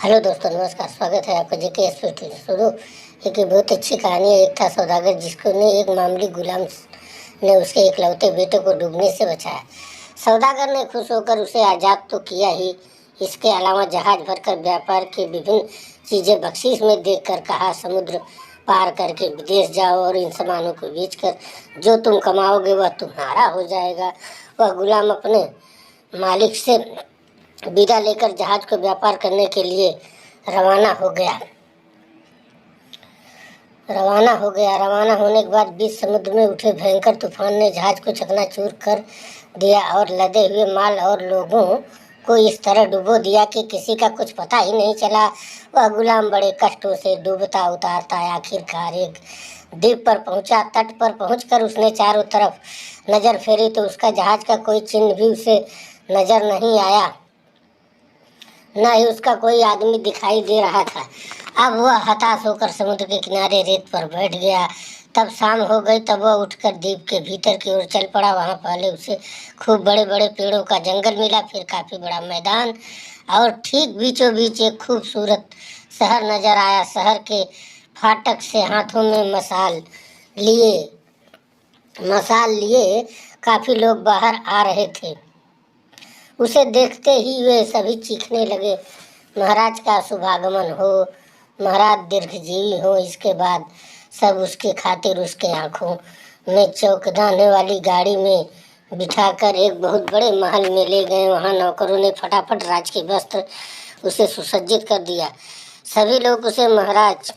Hello दोस्तों, नमस्कार। स्वागत है आपका जेके स्टूडियो। सुनो, एक बहुत अच्छी कहानी है। एक था सौदागर जिसको ने एक मामूली गुलाम ने उसके इकलौते बेटे को डूबने से बचाया। सौदागर ने खुश होकर उसे आज़ाद तो किया ही, इसके अलावा जहाज भरकर व्यापार की विभिन्न चीज़ें बख्शीश में देकर कहा, समुद्र पार करके विदेश जाओ और इन सामानों को बेचकर जो तुम कमाओगे वह तुम्हारा हो जाएगा। वह गुलाम अपने मालिक से विदा लेकर जहाज को व्यापार करने के लिए रवाना हो गया। रवाना होने के बाद बीच समुद्र में उठे भयंकर तूफान ने जहाज को चकनाचूर कर दिया और लदे हुए माल और लोगों को इस तरह डुबो दिया कि किसी का कुछ पता ही नहीं चला। वह गुलाम बड़े कष्टों से डूबता उतारता आखिरकार एक द्वीप पर पहुंचा। तट पर पहुंचकर उसने चारों तरफ नजर फेरी तो उसका जहाज का कोई चिन्ह भी उसे नजर नहीं आया, न ही उसका कोई आदमी दिखाई दे रहा था। अब वह हताश होकर समुद्र के किनारे रेत पर बैठ गया। तब शाम हो गई, तब वह उठकर द्वीप के भीतर की ओर चल पड़ा। वहाँ पहले उसे खूब बड़े बड़े पेड़ों का जंगल मिला, फिर काफ़ी बड़ा मैदान और ठीक बीचों बीच एक खूबसूरत शहर नजर आया। शहर के फाटक से हाथों में मसाल लिए काफ़ी लोग बाहर आ रहे थे। उसे देखते ही वे सभी चीखने लगे, महाराज का शुभागमन हो, महाराज दीर्घजीवी हो। इसके बाद सब उसके खातिर उसके आंखों में चौंकाने वाली गाड़ी में बिठाकर एक बहुत बड़े महल में ले गए। वहाँ नौकरों ने फटाफट राज के वस्त्र उसे सुसज्जित कर दिया। सभी लोग उसे महाराज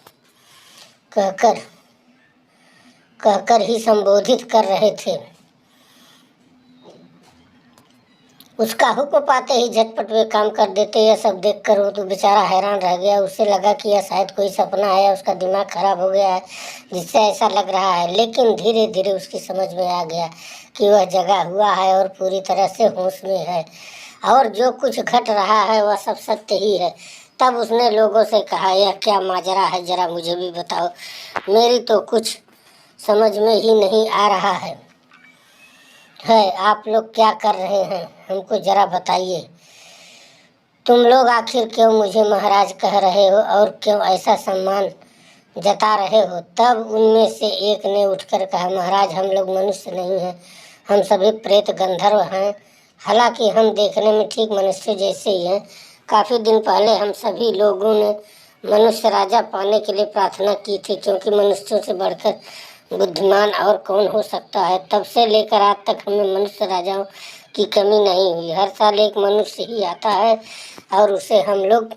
कहकर ही संबोधित कर रहे थे। उसका हुक्म पाते ही झटपट वे काम कर देते। यह सब देखकर वो तो बेचारा हैरान रह गया। उसे लगा कि यह शायद कोई सपना है, उसका दिमाग खराब हो गया है जिससे ऐसा लग रहा है। लेकिन धीरे धीरे उसकी समझ में आ गया कि वह जगा हुआ है और पूरी तरह से होश में है और जो कुछ घट रहा है वह सब सत्य ही है। तब उसने लोगों से कहा, यह क्या माजरा है, जरा मुझे भी बताओ, मेरी तो कुछ समझ में ही नहीं आ रहा है। आप लोग क्या कर रहे हैं, हमको जरा बताइए। तुम लोग आखिर क्यों मुझे महाराज कह रहे हो और क्यों ऐसा सम्मान जता रहे हो। तब उनमें से एक ने उठकर कहा, महाराज हम लोग मनुष्य नहीं हैं, हम सभी प्रेत गंधर्व हैं। हालांकि हम देखने में ठीक मनुष्य जैसे ही हैं। काफ़ी दिन पहले हम सभी लोगों ने मनुष्य राजा पाने के लिए प्रार्थना की थी, क्योंकि मनुष्यों से बढ़कर बुद्धिमान और कौन हो सकता है। तब से लेकर आज तक हमें मनुष्य राजाओं की कमी नहीं हुई। हर साल एक मनुष्य ही आता है और उसे हम लोग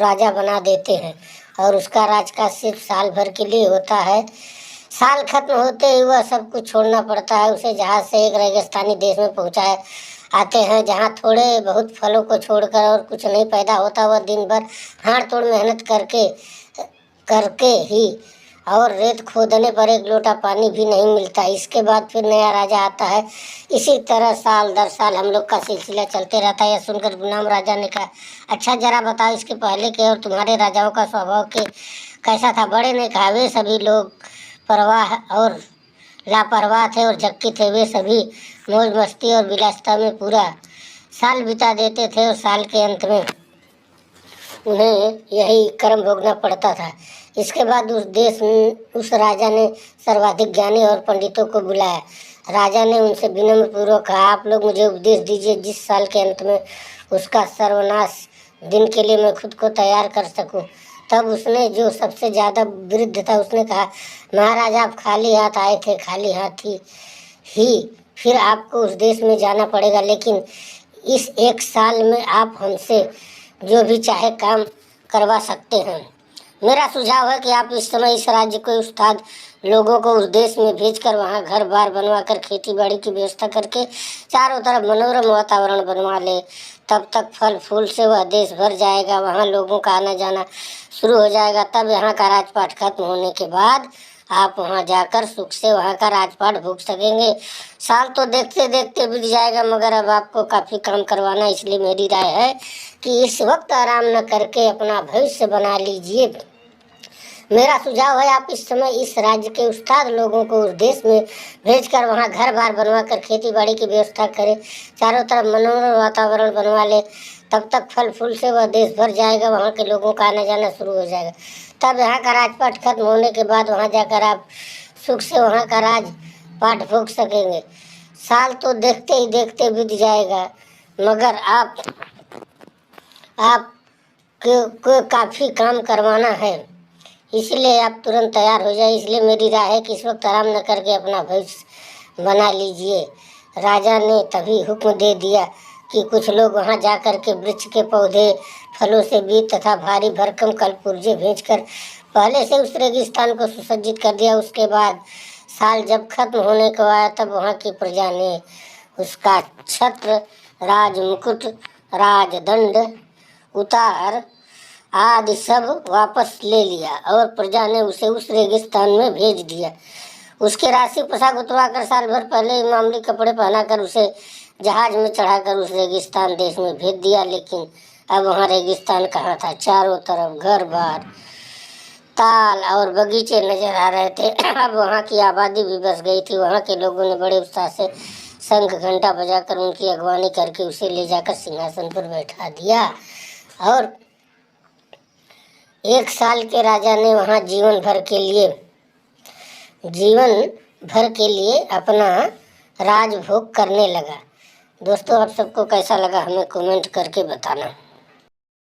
राजा बना देते हैं और उसका राजकाज सिर्फ साल भर के लिए होता है। साल खत्म होते ही वह सब कुछ छोड़ना पड़ता है। उसे जहाज से एक रेगिस्तानी देश में पहुंचाए आते हैं, जहाँ थोड़े बहुत फलों को छोड़कर और कुछ नहीं पैदा होता। वह दिन भर हाड़ तोड़ मेहनत करके ही और रेत खोदने पर एक लोटा पानी भी नहीं मिलता। इसके बाद फिर नया राजा आता है। इसी तरह साल दर साल हम लोग का सिलसिला चलते रहता है। यह सुनकर गुलाम राजा ने कहा, अच्छा जरा बताओ, इसके पहले के और तुम्हारे राजाओं का स्वभाव कैसा था। बड़े ने कहा, वे सभी लोग परवाह और लापरवाह थे और झक्की थे। वे सभी मौज मस्ती और विलासिता में पूरा साल बिता देते थे और साल के अंत में उन्हें यही कर्म भोगना पड़ता था। इसके बाद उस राजा ने सर्वाधिक ज्ञानी और पंडितों को बुलाया। राजा ने उनसे विनम्र पूर्वक कहा, आप लोग मुझे उपदेश दीजिए जिस साल के अंत में उसका सर्वनाश दिन के लिए मैं खुद को तैयार कर सकूं। तब उसने जो सबसे ज़्यादा वृद्ध था उसने कहा, महाराज आप खाली हाथ आए थे, खाली हाथ ही फिर आपको उस देश में जाना पड़ेगा, लेकिन इस एक साल में आप हमसे जो भी चाहे काम करवा सकते हैं। मेरा सुझाव है कि आप इस समय इस राज्य को उस्ताद लोगों को उस देश में भेजकर वहाँ घर बार बनवाकर खेती बाड़ी की व्यवस्था करके चारों तरफ मनोरम वातावरण बनवा ले। तब तक फल फूल से वह देश भर जाएगा, वहाँ लोगों का आना जाना शुरू हो जाएगा। तब यहाँ का राजपाट खत्म होने के बाद आप वहाँ जाकर सुख से वहाँ का राजपाट भोग सकेंगे। साल तो देखते देखते बीत जाएगा, मगर अब आपको काफ़ी काम करवाना, इसलिए मेरी राय है कि इस वक्त आराम न करके अपना भविष्य बना लीजिए। मेरा सुझाव है आप इस समय इस राज्य के उस्ताद लोगों को उस देश में भेजकर वहाँ घर बार बनवा कर खेती बाड़ी की व्यवस्था करें, चारों तरफ मनोरम वातावरण बनवा ले। तब तक फल फूल से वह देश भर जाएगा, वहाँ के लोगों का आना जाना शुरू हो जाएगा। तब यहाँ का राजपाट खत्म होने के बाद वहाँ जाकर आप सुख से वहाँ का राज पाट भोग सकेंगे। साल तो देखते ही देखते बीत जाएगा, मगर आप को काफ़ी काम करवाना है, इसलिए आप तुरंत तैयार हो जाए। इसलिए मेरी राय है कि इस वक्त आराम न करके अपना भविष्य बना लीजिए। राजा ने तभी हुक्म दे दिया कि कुछ लोग वहाँ जा कर के वृक्ष के पौधे, फलों से बीज तथा भारी भरकम कलपुर्जे भेजकर पहले से उस रेगिस्तान को सुसज्जित कर दिया। उसके बाद साल जब खत्म होने को आया तब वहाँ की प्रजा ने उसका छत्र, राज मुकुट, राजदंड, उतार आदि सब वापस ले लिया और प्रजा ने उसे उस रेगिस्तान में भेज दिया। उसके राशि पोशाक उतरवा कर साल भर पहले ही मामूली कपड़े पहनाकर उसे जहाज में चढ़ाकर उस रेगिस्तान देश में भेज दिया। लेकिन अब वहाँ रेगिस्तान कहाँ था, चारों तरफ घर बार, ताल और बगीचे नजर आ रहे थे। अब वहाँ की आबादी भी बस गई थी। वहाँ के लोगों ने बड़े उत्साह से शंख घंटा बजाकर उनकी अगवानी करके उसे ले जाकर सिंहासन पर बैठा दिया और 1 साल के राजा ने वहाँ जीवन भर के लिए अपना राजभोग करने लगा। दोस्तों, आप सबको कैसा लगा हमें कमेंट करके बताना।